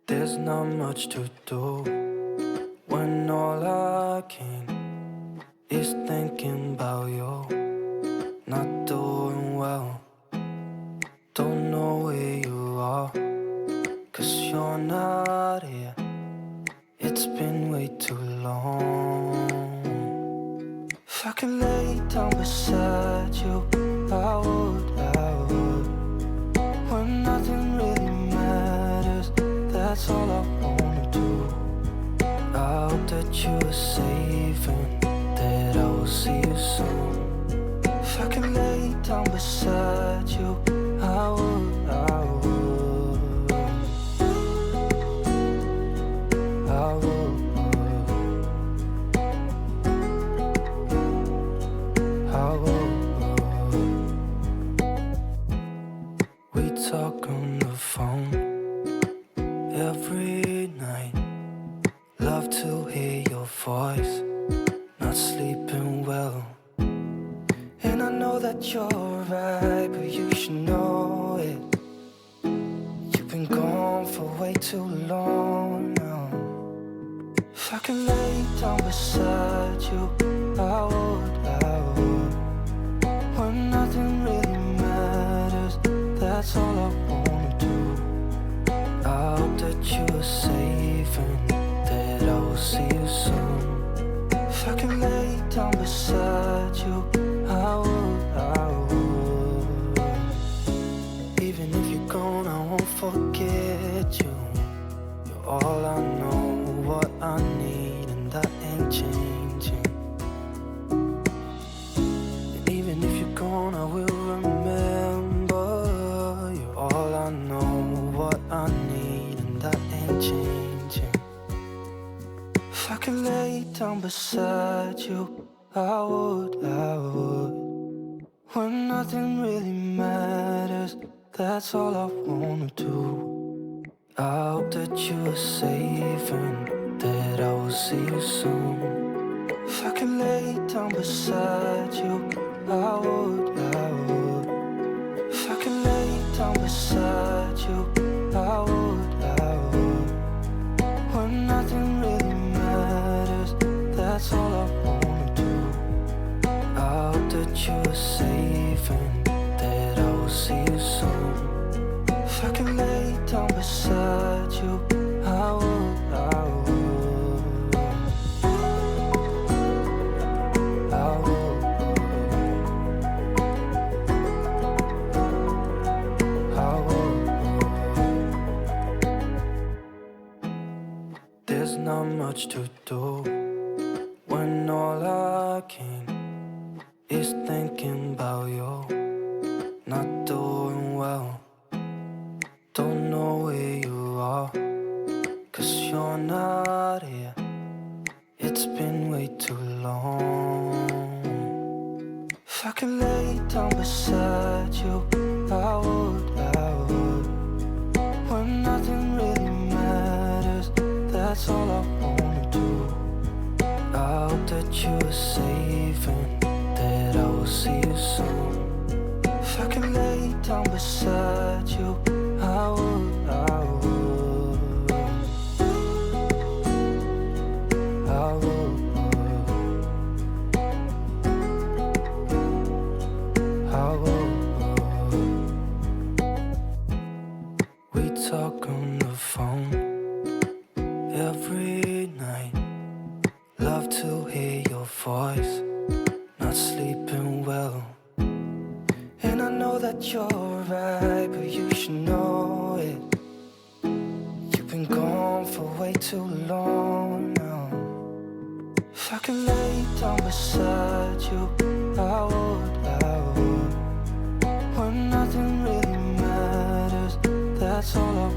There's not much to do when all I can is thinking about you. Not doing well, don't know where you are, 'cause you're not here. It's been way too long. If I could lay down beside you, I would, when nothing really matters, that's all I wanna do. I hope that you are safe and that I will see you soon. If I could lay down beside you, I would, I would, I would, I would. We talk on the phone every night. Love to hear your voice, not sleeping well. And I know that you're right, but you should know it. You've been gone for way too long now. If I could lay down beside you, I would, I would. When nothing really matters, that's all I wanna do. I hope that you are safe and that I will see you soon. If I could lay down beside you, I would, I would. Even if you're gone, I won't forget you. You're all I know, what I need, and that ain't changing. And even if you're gone, I will remember. You're all I know, what I need, and that ain't changing. If I could lay down beside you, I would, I would. When nothing really matters, that's all I wanna do. I hope that you are safe and that I will see you soon. If I could lay down beside you, I would, I would. If I could lay down beside you, I would, I would. When nothing really matters, that's all I wanna do. I hope that you are safe and that I will see you soon. If I could lay down beside you, I would, I would, I would, I would. There's not much to do when all I can is thinking about you. Not doing well, don't know where you are, 'cause you're not here. It's been way too long. If I could lay down beside you, I would, I would. When nothing really matters, that's all I wanna do. I hope that you are safe and that I will see you soon. If I could lay down beside you, I would, I would, I would, I would. We talk on the phone every night. Love to hear your voice, not sleeping well. And I know that you're right, but you should know it. You've been gone for way too long now. If I could lay down beside you, I would, I would. When nothing really matters, that's all I